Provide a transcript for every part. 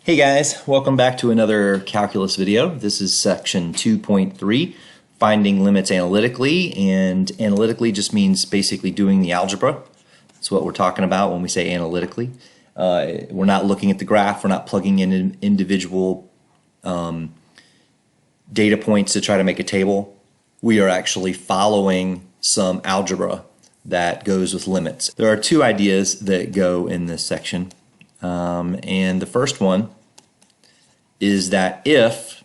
Hey guys, welcome back to another calculus video. This is section 2.3, finding limits analytically, and analytically just means basically doing the algebra. That's what we're talking about when we say analytically. We're not looking at the graph, we're not plugging in individual data points to try to make a table. We are actually following some algebra that goes with limits. There are two ideas that go in this section. And the first one is that if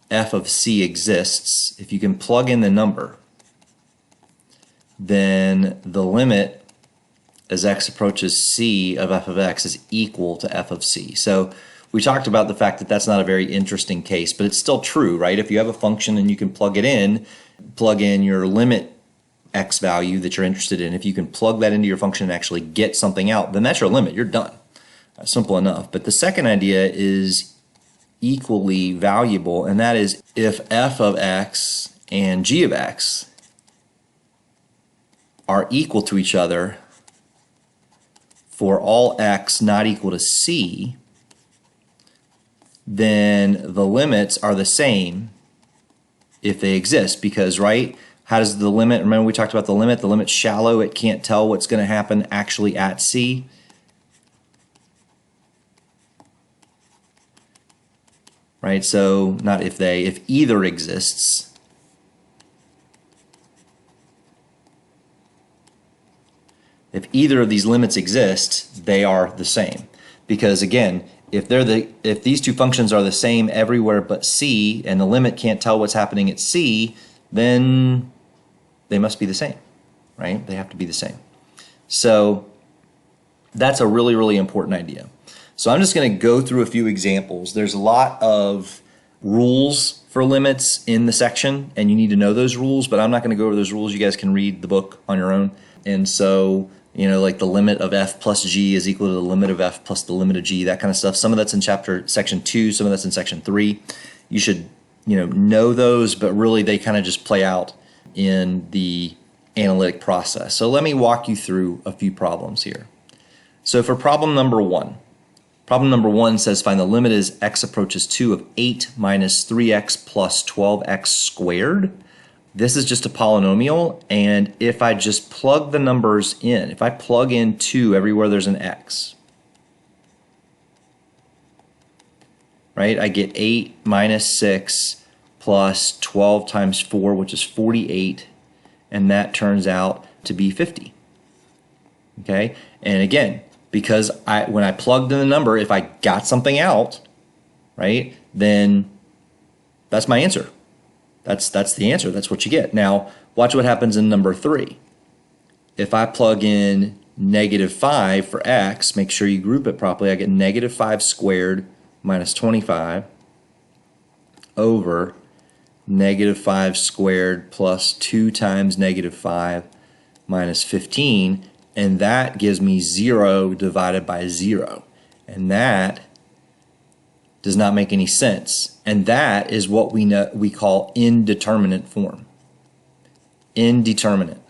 f of c exists, if you can plug in the number, then the limit as x approaches c of f of x is equal to f of c. So we talked about the fact that that's not a very interesting case, but it's still true, right? If you have a function and you can plug in your limit x value that you're interested in, if you can plug that into your function and actually get something out, then that's your limit. You're done. Simple enough. But the second idea is equally valuable, and that is if f of x and g of x are equal to each other for all x not equal to c, then the limits are the same if they exist, because, right, how does the limit, remember we talked about the limit's shallow, it can't tell what's going to happen actually at c. Right, so not if they, if either exists. If either of these limits exist, they are the same. Because again, if these two functions are the same everywhere but c, and the limit can't tell what's happening at c, then they must be the same, right? They have to be the same. So that's a really, really important idea. So I'm just going to go through a few examples. There's a lot of rules for limits in the section, and you need to know those rules, but I'm not going to go over those rules. You guys can read the book on your own. And so, you know, like the limit of f plus g is equal to the limit of f plus the limit of g, that kind of stuff. Some of that's in section 2, some of that's in section 3. You should, know those, but really they kind of just play out in the analytic process. So let me walk you through a few problems here. So for problem number 1, says find the limit as x approaches 2 of 8 minus 3x plus 12x squared. This is just a polynomial, and if I just plug the numbers in, if I plug in 2 everywhere there's an x, right, I get 8 minus 6 plus 12 times 4, which is 48, and that turns out to be 50. Okay, and again, because when I plugged in the number, if I got something out, right, then that's my answer. That's the answer. That's what you get. Now, watch what happens in number 3. If I plug in -5 for x, make sure you group it properly, I get -5 squared minus 25 over -5 squared plus 2 times -5 minus 15, and that gives me 0 divided by 0. And that does not make any sense. And that is what we call indeterminate form. Indeterminate.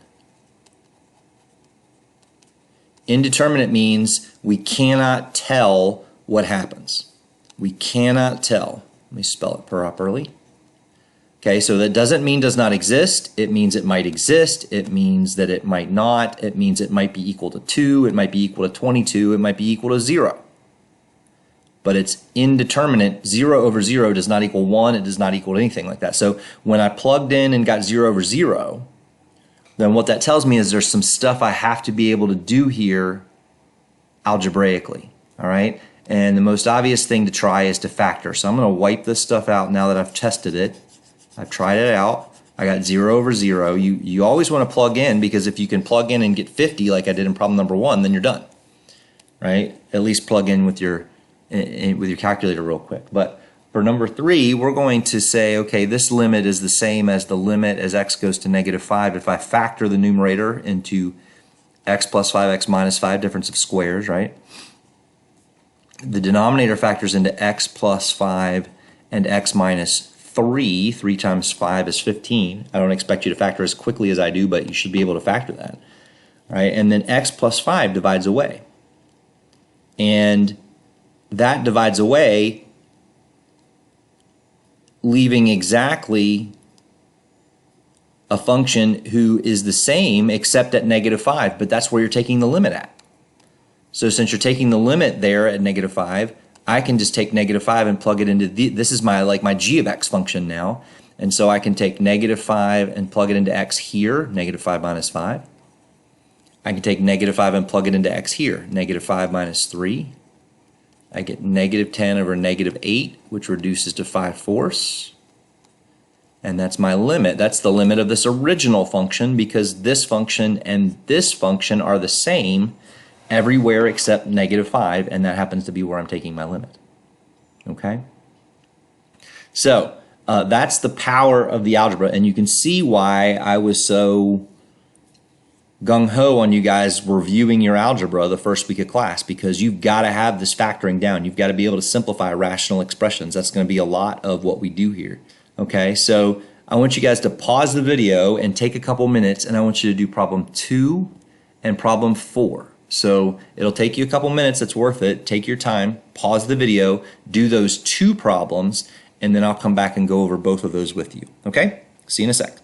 Indeterminate means we cannot tell what happens. We cannot tell. Let me spell it properly. Okay, so that doesn't mean does not exist. It means it might exist. It means that it might not. It means it might be equal to 2. It might be equal to 22. It might be equal to 0. But it's indeterminate. 0 over 0 does not equal 1. It does not equal anything like that. So when I plugged in and got 0 over 0, then what that tells me is there's some stuff I have to be able to do here algebraically. All right? And the most obvious thing to try is to factor. So I'm going to wipe this stuff out now that I've tested it. I've tried it out. I got 0 over 0. You always want to plug in, because if you can plug in and get 50 like I did in problem number 1, then you're done. Right? At least plug in with your calculator real quick. But for number 3, we're going to say, okay, this limit is the same as the limit as x goes to -5. If I factor the numerator into x plus 5x minus 5, difference of squares, right? The denominator factors into x plus 5 and x minus 3. 3 times 5 is 15. I don't expect you to factor as quickly as I do, but you should be able to factor that. All right? And then x plus 5 divides away. and that divides away, leaving exactly a function who is the same except at -5, but that's where you're taking the limit at. So since you're taking the limit there at -5, I can just take -5 and plug it into this is my my g of x function now. And so I can take -5 and plug it into x here, -5 minus 5. I can take -5 and plug it into x here, -5 minus 3. I get -10 over -8, which reduces to 5/4. And that's my limit. That's the limit of this original function, because this function and this function are the same everywhere except -5, and that happens to be where I'm taking my limit. Okay? So that's the power of the algebra, and you can see why I was so gung-ho on you guys reviewing your algebra the first week of class, because you've got to have this factoring down. You've got to be able to simplify rational expressions. That's going to be a lot of what we do here. Okay, so I want you guys to pause the video and take a couple minutes, and I want you to do problem 2 and problem 4. So it'll take you a couple minutes. It's worth it. Take your time, pause the video, do those 2 problems, and then I'll come back and go over both of those with you. Okay? See you in a sec.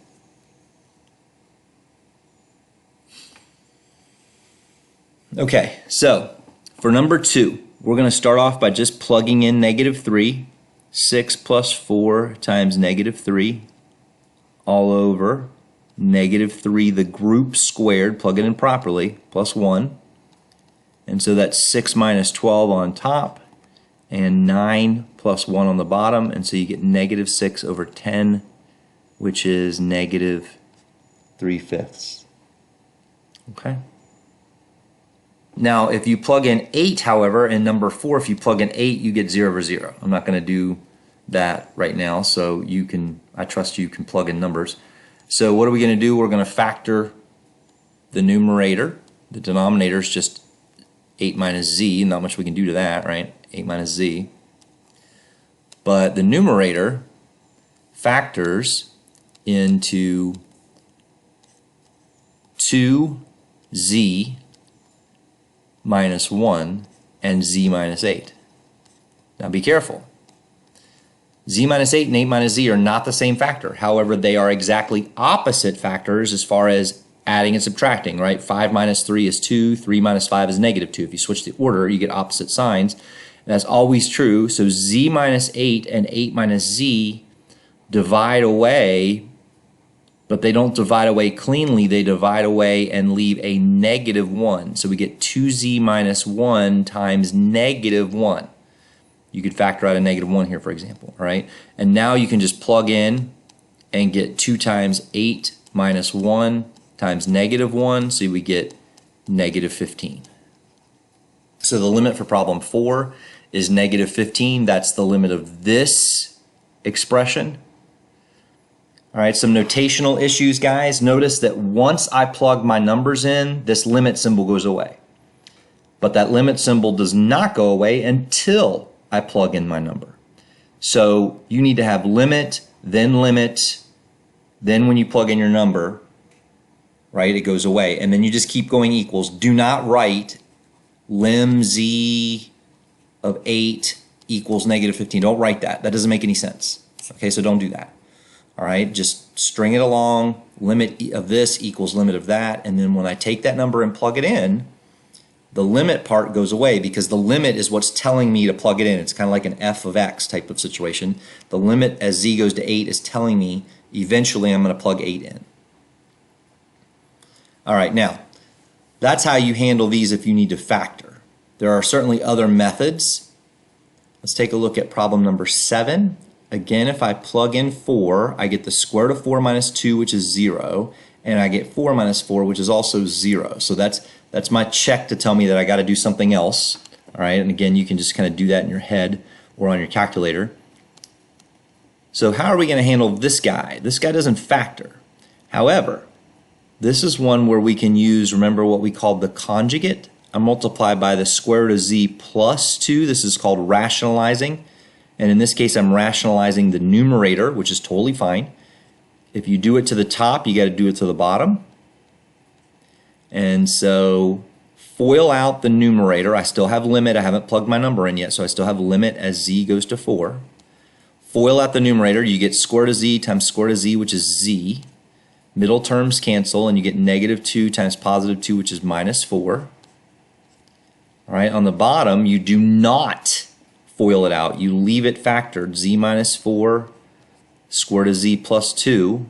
Okay, so for number 2, we're going to start off by just plugging in -3. 6 plus 4 times -3 all over -3, the group squared, plug it in properly, plus 1. And so that's 6 minus 12 on top and 9 plus 1 on the bottom. And so you get -6 over 10, which is -3/5. Okay. Now, if you plug in 8, however, in number 4, if you plug in 8, you get 0 over 0. I'm not going to do that right now, so you can, I trust you can plug in numbers. So what are we going to do? We're going to factor the numerator. The denominator is just 8 minus z. Not much we can do to that, right? 8 minus z. But the numerator factors into 2z minus 1 and z minus 8. Now be careful. Z minus 8 and 8 minus z are not the same factor. However, they are exactly opposite factors as far as adding and subtracting, right? 5 minus 3 is 2, 3 minus 5 is -2. If you switch the order, you get opposite signs. And that's always true. So z minus 8 and 8 minus z divide away, but they don't divide away cleanly. They divide away and leave a -1. So we get 2z minus 1 times -1. You could factor out a -1 here, for example, all right? And now you can just plug in and get 2 times 8 minus 1 times -1, so we get -15. So the limit for problem 4 is -15. That's the limit of this expression. All right, some notational issues, guys. Notice that once I plug my numbers in, this limit symbol goes away. But that limit symbol does not go away until I plug in my number. So you need to have limit, then when you plug in your number, right, it goes away. And then you just keep going equals. Do not write lim z of 8 equals -15. Don't write that. That doesn't make any sense. Okay, so don't do that. All right, just string it along. Limit of this equals limit of that. And then when I take that number and plug it in, the limit part goes away, because the limit is what's telling me to plug it in. It's kind of like an f of x type of situation. The limit as z goes to 8 is telling me eventually I'm going to plug 8 in. All right, now that's how you handle these if you need to factor. There are certainly other methods. Let's take a look at problem number 7. Again, if I plug in 4, I get the square root of 4 minus 2, which is 0, and I get 4 minus 4, which is also 0. So that's my check to tell me that I got to do something else. All right, and again, you can just kind of do that in your head or on your calculator. So how are we going to handle this guy? This guy doesn't factor. However, this is one where we can use, remember what we called the conjugate? I multiply by the square root of z plus 2. This is called rationalizing. And in this case, I'm rationalizing the numerator, which is totally fine. If you do it to the top, you got to do it to the bottom. And so foil out the numerator. I still have limit. I haven't plugged my number in yet, so I still have limit as z goes to 4. Foil out the numerator. You get square root of z times square root of z, which is z. Middle terms cancel, and you get negative 2 times positive 2, which is minus 4. All right, on the bottom, you do not foil it out. You leave it factored, z minus 4, square root of z plus 2,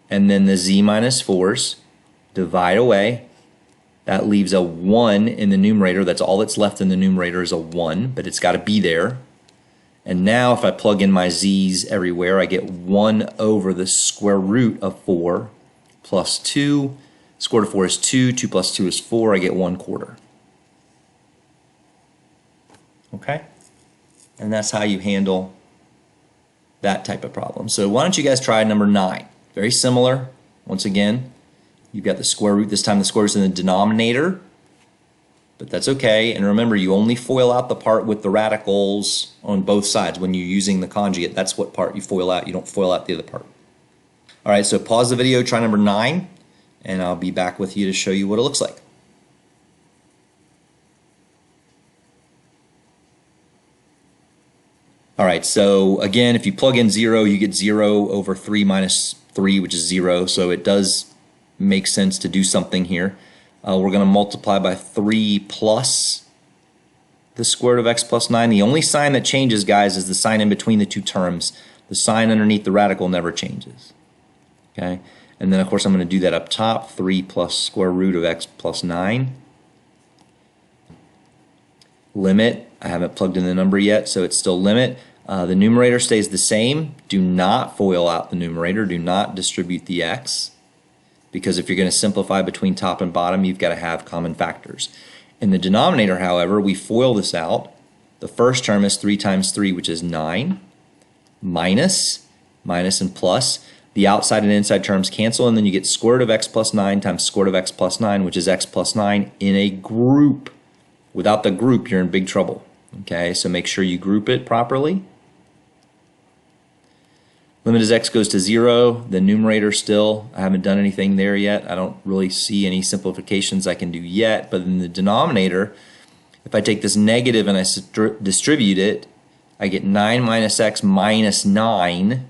and then the z minus 4's divide away. That leaves a 1 in the numerator. That's all that's left in the numerator is a 1, but it's got to be there. And now if I plug in my z's everywhere, I get 1 over the square root of 4 plus 2. Square root of 4 is 2. 2 plus 2 is 4. I get 1/4. Okay? And that's how you handle that type of problem. So why don't you guys try number 9? Very similar. Once again, you've got the square root. This time the square root's in the denominator, but that's okay. And remember, you only foil out the part with the radicals on both sides. When you're using the conjugate, that's what part you foil out. You don't foil out the other part. All right, so pause the video, try number 9, and I'll be back with you to show you what it looks like. All right, so again, if you plug in 0, you get 0 over 3 minus 3, which is 0. So it does make sense to do something here. We're going to multiply by 3 plus the square root of x plus 9. The only sign that changes, guys, is the sign in between the two terms. The sign underneath the radical never changes. Okay, and then of course I'm going to do that up top, 3 plus square root of x plus 9. Limit, I haven't plugged in the number yet, so it's still limit. The numerator stays the same. Do not foil out the numerator. Do not distribute the x, because if you're going to simplify between top and bottom, you've got to have common factors. In the denominator, however, we foil this out. The first term is 3 times 3, which is 9, minus and plus. The outside and inside terms cancel, and then you get square root of x plus 9 times square root of x plus 9, which is x plus 9 in a group. Without the group, you're in big trouble. Okay, so make sure you group it properly. Limit as x goes to 0. The numerator still, I haven't done anything there yet. I don't really see any simplifications I can do yet. But in the denominator, if I take this negative and I distribute it, I get 9 minus x minus 9.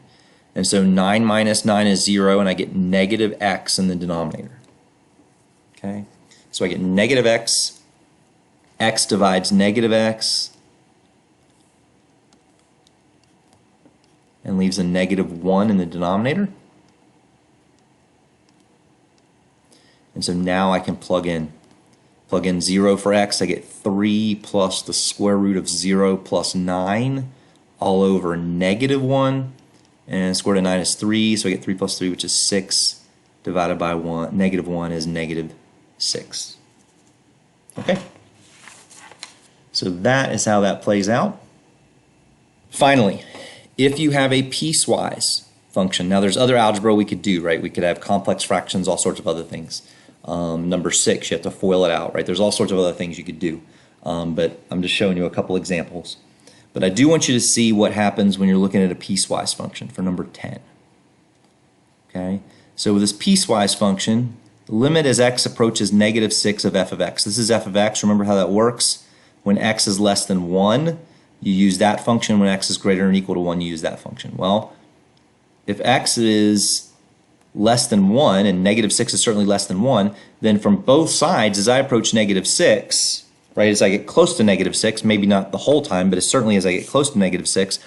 And so 9 minus 9 is 0, and I get negative x in the denominator. Okay, so I get negative x. X divides negative x and leaves a negative 1 in the denominator. And so now I can plug in 0 for x. I get 3 plus the square root of 0 plus 9 all over negative 1. And square root of 9 is 3, so I get 3 plus 3, which is 6, divided by 1. Negative 1 is negative 6. Okay? So that is how that plays out. Finally, if you have a piecewise function, now there's other algebra we could do, right? We could have complex fractions, all sorts of other things. Number 6, you have to FOIL it out, right? There's all sorts of other things you could do, but I'm just showing you a couple examples. But I do want you to see what happens when you're looking at a piecewise function for number 10. Okay, so with this piecewise function, the limit as x approaches negative 6 of f of x. This is f of x. Remember how that works? When x is less than 1, you use that function. When x is greater than or equal to 1, you use that function. Well, if x is less than 1, and negative 6 is certainly less than 1, then from both sides, as I approach negative 6, right, as I get close to negative 6, maybe not the whole time, but certainly as I get close to negative 6,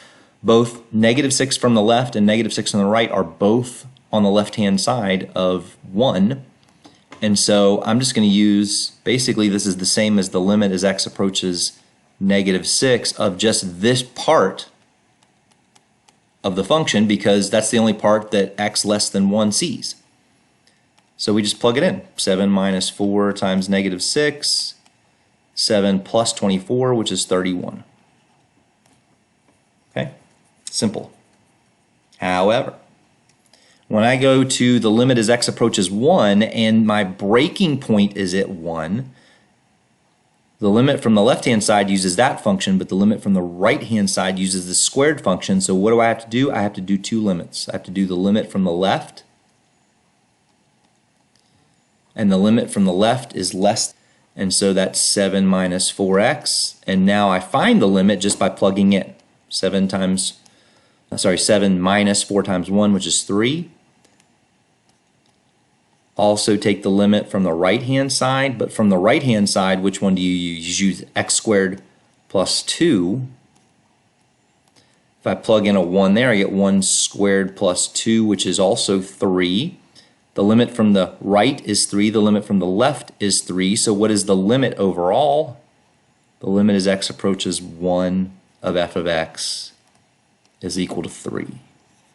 both negative 6 from the left and negative 6 on the right are both on the left-hand side of 1. And so I'm just going to use, basically this is the same as the limit as x approaches negative 6 of just this part of the function, because that's the only part that x less than 1 sees. So we just plug it in. 7 minus 4 times negative 6, 7 plus 24, which is 31. Okay, simple. However, when I go to the limit as x approaches 1 and my breaking point is at 1, the limit from the left-hand side uses that function, but the limit from the right-hand side uses the squared function. So what do I have to do? I have to do two limits. I have to do the limit from the left, and the limit from the left is less, And so that's 7 minus 4x. And now I find the limit just by plugging in. 7 minus 4 times 1, which is 3. Also take the limit from the right-hand side, but from the right-hand side, which one do you use? You use x squared plus 2. If I plug in a 1 there, I get 1 squared plus 2, which is also 3. The limit from the right is 3. The limit from the left is 3. So what is the limit overall? The limit as x approaches 1 of f of x is equal to 3.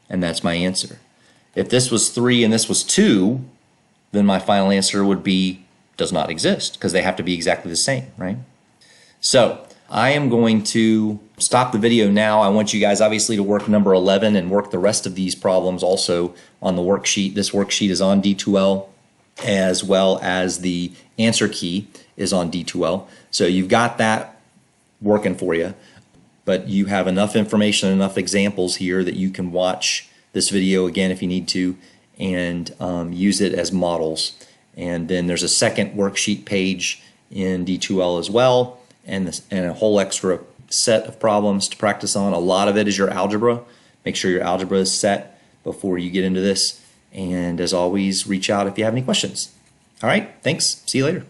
And that's my answer. If this was 3 and this was 2, then my final answer would be does not exist, because they have to be exactly the same, right? So I am going to stop the video now. I want you guys obviously to work number 11 and work the rest of these problems also on the worksheet. This worksheet is on D2L, as well as the answer key is on D2L. So you've got that working for you, but you have enough information, enough examples here that you can watch this video again if you need to, and use it as models. And then there's a second worksheet page in D2L as well, and a whole extra set of problems to practice on. A lot of it is your algebra. Make sure your algebra is set before you get into this. And as always, reach out if you have any questions. All right, thanks. See you later.